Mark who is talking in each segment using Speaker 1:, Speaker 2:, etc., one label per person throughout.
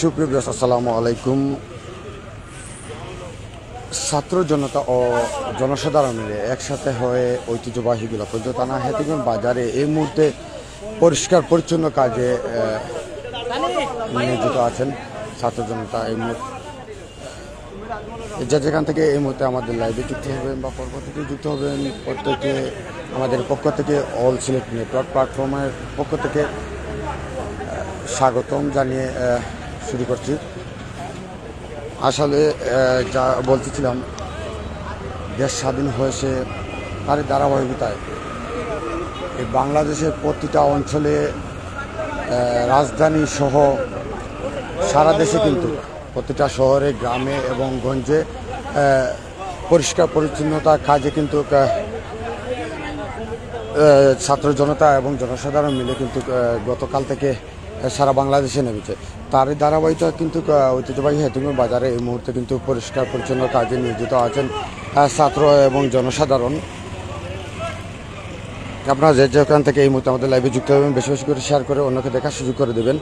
Speaker 1: সুপ্রিয় ভিউয়ার্স, আসসালামু আলাইকুম। ছাত্র জনতা ও জনসাধারণ মিলে একসাথে হয়ে ঐতিহ্যবাহী গোলাপগঞ্জ থানা হেতিগঞ্জ বাজারে এই মুহূর্তে পরিষ্কার পরিচ্ছন্ন কাজে নিয়োজিত আছেন ছাত্র জনতা। এই মুহূর্তে যেখান থেকে এই মুহূর্তে আমাদের লাইভে যুক্ত হবেন বা পরবর্তীতে যুক্ত হবেন, প্রত্যেকে আমাদের পক্ষ থেকে অল সিলেক্ট নেটওয়ার্ক প্ল্যাটফর্মের পক্ষ থেকে স্বাগতম জানিয়ে শুরু করছি। আসলে যা বলতেছিলাম, দেশ স্বাধীন হয়েছে তার ধারাবাহিকতায় এই বাংলাদেশের প্রতিটা অঞ্চলে, রাজধানী সহ সারা দেশে কিন্তু প্রতিটা শহরে, গ্রামে এবং গঞ্জে পরিষ্কার পরিচ্ছন্নতার কাজে কিন্তু ছাত্র জনতা এবং জনসাধারণ মিলে কিন্তু গতকাল থেকে সারা বাংলাদেশে নেমেছে। তার ধারাবাহিকতা কিন্তু ঐতিহ্যবাহী হেতিগঞ্জ বাজারে এই মুহূর্তে কিন্তু পরিষ্কার পরিচ্ছন্ন কাজে নিয়োজিত আছেন ছাত্র এবং জনসাধারণ। আপনারা যেখান থেকে এই মুহূর্তে আমাদের লাইভে যুক্ত হবেন, বেশি বেশি করে শেয়ার করে অন্যকে দেখার সুযোগ করে দেবেন।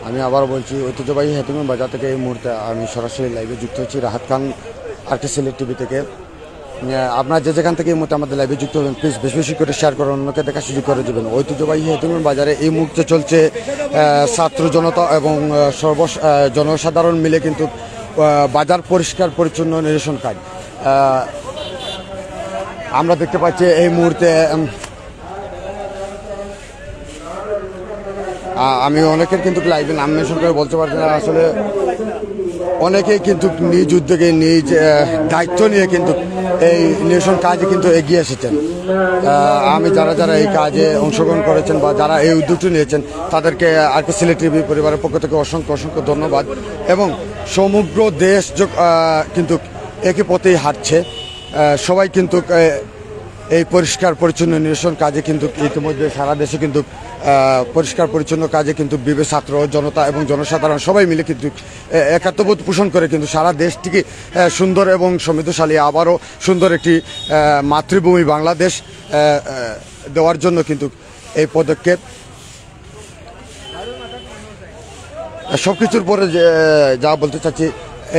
Speaker 1: আমি আবার বলছি, ঐতিহ্যবাহী হেতিগঞ্জ বাজার থেকে এই মুহূর্তে আমি সরাসরি লাইভে যুক্ত হচ্ছি রাহাত খান আরকে সিলেট টিভি থেকে। আপনারা যেখান থেকে এই মুহূর্তে আমাদের লাইভে যুক্ত হবেন, প্লিজ বেশি বেশি করে শেয়ার করে অন্যকে দেখার সুযোগ করে দেবেন। ঐতিহ্যবাহী হেতিগঞ্জ বাজারে এই মুহূর্তে চলছে ছাত্র জনতা এবং জনসাধারণ মিলে কিন্তু বাজার পরিষ্কার পরিচ্ছন্ন নিরসন কাজ আমরা দেখতে পাচ্ছি। এই মুহূর্তে আমি অনেকের কিন্তু লাইভে নাম মেনশন করে বলতে পারছি না, আসলে অনেকেই কিন্তু নিজ উদ্যোগে নিজ দায়িত্ব নিয়ে কিন্তু এই নিরসন কাজে কিন্তু এগিয়ে এসেছেন। আমি যারা যারা এই কাজে অংশগ্রহণ করেছেন বা যারা এই উদ্যোগটি নিয়েছেন তাদেরকে আরকে সিলেট টিভি পরিবারের পক্ষ থেকে অসংখ্য অসংখ্য ধন্যবাদ। এবং সমগ্র দেশ কিন্তু একই পথেই হাঁটছে, সবাই কিন্তু এই পরিষ্কার পরিচ্ছন্ন নিরসন কাজে কিন্তু ইতিমধ্যে সারা দেশে কিন্তু পরিষ্কার পরিচ্ছন্ন কাজে কিন্তু বিবেক ছাত্র জনতা এবং জনসাধারণ সবাই মিলে কিন্তু একাত্মবোধ পোষণ করে কিন্তু সারা দেশটিকে সুন্দর এবং সমৃদ্ধশালী, আবারও সুন্দর একটি মাতৃভূমি বাংলাদেশ দেওয়ার জন্য কিন্তু এই পদক্ষেপ। সব কিছুর পরে যা বলতে চাচ্ছি,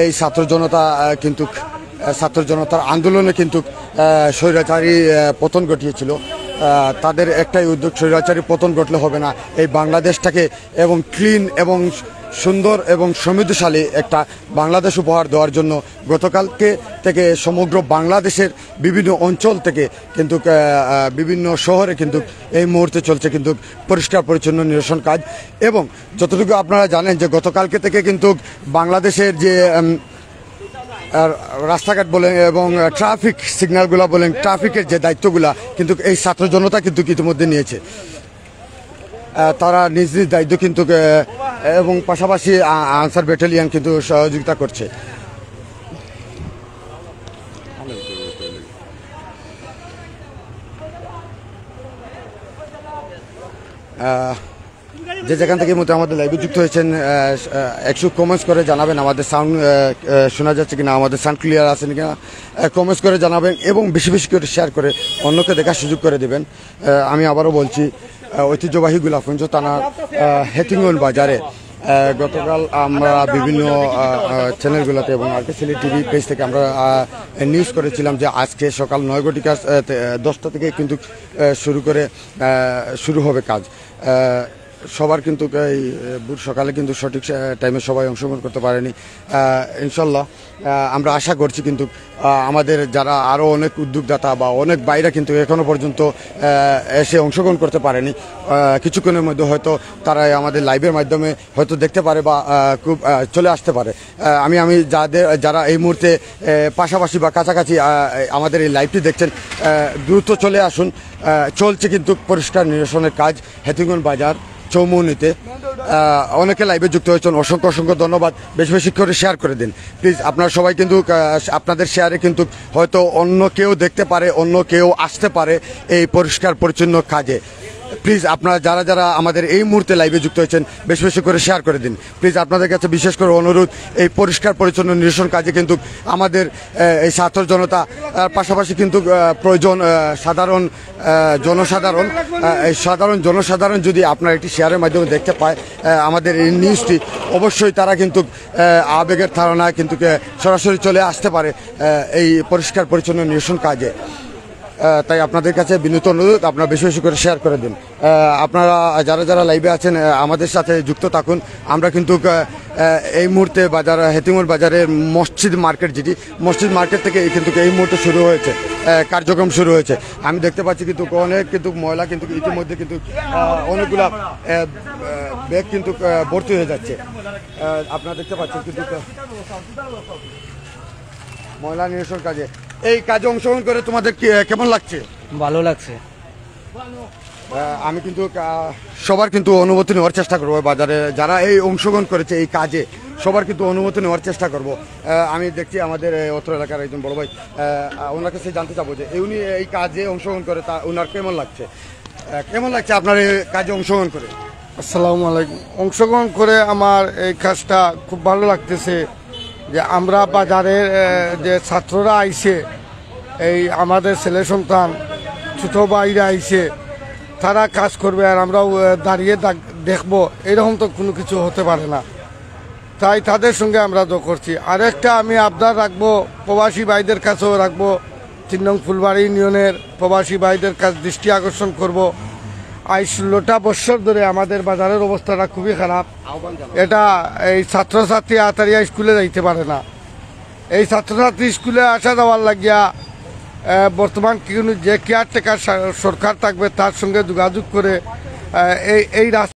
Speaker 1: এই ছাত্র জনতা কিন্তু ছাত্র জনতার আন্দোলনে কিন্তু স্বৈরাচারী পতন ঘটিয়েছিল। তাদের একটাই উদ্যোগ, স্বৈরাচারী পতন ঘটলে হবে না, এই বাংলাদেশটাকে এবং ক্লিন এবং সুন্দর এবং সমৃদ্ধশালী একটা বাংলাদেশ উপহার দেওয়ার জন্য গতকালকে থেকে সমগ্র বাংলাদেশের বিভিন্ন অঞ্চল থেকে কিন্তু বিভিন্ন শহরে কিন্তু এই মুহূর্তে চলছে কিন্তু পরিষ্কার পরিচ্ছন্ন নিরসন কাজ। এবং যতটুকু আপনারা জানেন যে গতকালকে থেকে কিন্তু বাংলাদেশের যে রাস্তাঘাট বলেন এবং ট্রাফিক সিগন্যালগুলো বলেন, ট্রাফিকের যে দায়িত্বগুলো কিন্তু এই ছাত্র জনতা কিন্তু ইতিমধ্যে নিয়েছে। তারা নিজ নিজ দায়িত্ব কিন্তু এবং পাশাপাশি আনসার ব্যাটালিয়ন কিন্তু সহযোগিতা করছে। যেখান থেকে মতো আমাদের লাইভে যুক্ত হয়েছেন, একটু কমেন্টস করে জানাবেন আমাদের সাউন্ড শোনা যাচ্ছে কিনা, আমাদের সাউন্ড ক্লিয়ার আছে কিনা কমেন্টস করে জানাবেন এবং বেশি বেশি করে শেয়ার করে অন্যকে দেখার সুযোগ করে দেবেন। আমি আবারও বলছি, ঐতিহ্যবাহী গোলাপগঞ্জ থানার হেতিগঞ্জ বাজারে গতকাল আমরা বিভিন্ন চ্যানেলগুলোতে এবং আরকে সিলেট টিভি পেজ থেকে আমরা নিউজ করেছিলাম যে আজকে সকাল 9:10টা থেকে কিন্তু শুরু হবে কাজ। সবার কিন্তু এই সকালে কিন্তু সঠিক টাইমে সবাই অংশগ্রহণ করতে পারেনি। ইনশাল্লাহ আমরা আশা করছি কিন্তু আমাদের যারা আরও অনেক উদ্যোগদাতা বা অনেক বাইরে কিন্তু এখনও পর্যন্ত এসে অংশগ্রহণ করতে পারেনি, কিছুক্ষণের মধ্যে হয়তো তারা আমাদের লাইভের মাধ্যমে হয়তো দেখতে পারে বা খুব চলে আসতে পারে। আমি যারা এই মুহূর্তে পাশাপাশি বা কাছাকাছি আমাদের এই লাইভটি দেখছেন, দ্রুত চলে আসুন। চলছে কিন্তু পরিষ্কার নিরসনের কাজ হেতিগঞ্জ বাজার চৌমুহনীতে। অনেকে লাইভে যুক্ত হয়েছেন, অসংখ্য অসংখ্য ধন্যবাদ। বেশি বেশি করে শেয়ার করে দিন প্লিজ। আপনারা সবাই কিন্তু আপনাদের শেয়ারে কিন্তু হয়তো অন্য কেউ দেখতে পারে, অন্য কেউ আসতে পারে এই পরিষ্কার পরিচ্ছন্ন কাজে। প্লিজ আপনারা যারা যারা আমাদের এই মুহূর্তে লাইভে যুক্ত হয়েছেন বেশি বেশি করে শেয়ার করে দিন। প্লিজ আপনাদের কাছে বিশেষ করে অনুরোধ, এই পরিষ্কার পরিচ্ছন্ন নিরসন কাজে কিন্তু আমাদের এই ছাত্র জনতা পাশাপাশি কিন্তু প্রয়োজন সাধারণ জনসাধারণ, এই সাধারণ জনসাধারণ যদি আপনার একটি শেয়ারের মাধ্যমে দেখতে পায় আমাদের এই নিউজটি, অবশ্যই তারা কিন্তু আবেগের ধারণায় কিন্তু সরাসরি চলে আসতে পারে এই পরিষ্কার পরিচ্ছন্ন নিরসন কাজে। তাই আপনাদের কাছে বিনীত অনুরোধ, আপনারা বেশি বেশি করে শেয়ার করে দিন। আপনারা যারা যারা লাইভে আছেন আমাদের সাথে যুক্ত থাকুন। আমরা কিন্তু এই মুহূর্তে বাজার হেতিমুর বাজারের মসজিদ মার্কেট, যেটি মসজিদ মার্কেট থেকে কিন্তু এই মুহূর্তে শুরু হয়েছে, কার্যক্রম শুরু হয়েছে। আমি দেখতে পাচ্ছি কিন্তু অনেক কিন্তু ময়লা কিন্তু ইতিমধ্যে কিন্তু অনেকগুলা ব্যাগ কিন্তু ভর্তি হয়ে যাচ্ছে। আপনারা দেখতে পাচ্ছেন কিন্তু ময়লা নিরসন কাজে, এই কাজে অংশগ্রহণ করে তোমাদের কেমন লাগছে?
Speaker 2: ভালো লাগছে।
Speaker 1: আমি কিন্তু সবার কিন্তু অনুমতি নেওয়ার চেষ্টা করবো, বাজারে যারা এই অংশগ্রহণ করেছে এই কাজে সবার কিন্তু অনুমতি নেওয়ার চেষ্টা করব। আমি দেখছি আমাদের অত্র এলাকার একজন বড় ভাই, ওনার কাছে জানতে চাবো যে উনি এই কাজে অংশগ্রহণ করে তা ওনার কেমন লাগছে, কেমন লাগছে আপনার এই কাজে অংশগ্রহণ করে?
Speaker 3: আসসালামু আলাইকুম। অংশগ্রহণ করে আমার এই কাজটা খুব ভালো লাগতেছে যে আমরা বাজারের যে ছাত্ররা আইছে, এই আমাদের ছেলে সন্তান ছোট ভাইরা আইছে, তারা কাজ করবে আর আমরাও দাঁড়িয়ে দেখবো, এরকম তো কোনো কিছু হতে পারে না। তাই তাদের সঙ্গে আমরা তো করছি। আরেকটা আমি আবদার রাখবো, প্রবাসী ভাইদের কাছেও রাখবো, 3 নং ফুলবাড়ি ইউনিয়নের প্রবাসী ভাইদের কাছে দৃষ্টি আকর্ষণ করব। আজ 16টা বছর ধরে আমাদের বাজারের অবস্থাটা খুবই খারাপ। এটা এই ছাত্রছাত্রী আতারিয়া স্কুলে যাইতে পারে না। এই ছাত্রছাত্রী স্কুলে আসা যাওয়ার লাগিয়া বর্তমান যে কেয়ারটেকার সরকার থাকবে তার সঙ্গে যোগাযোগ করে এই রাস্তা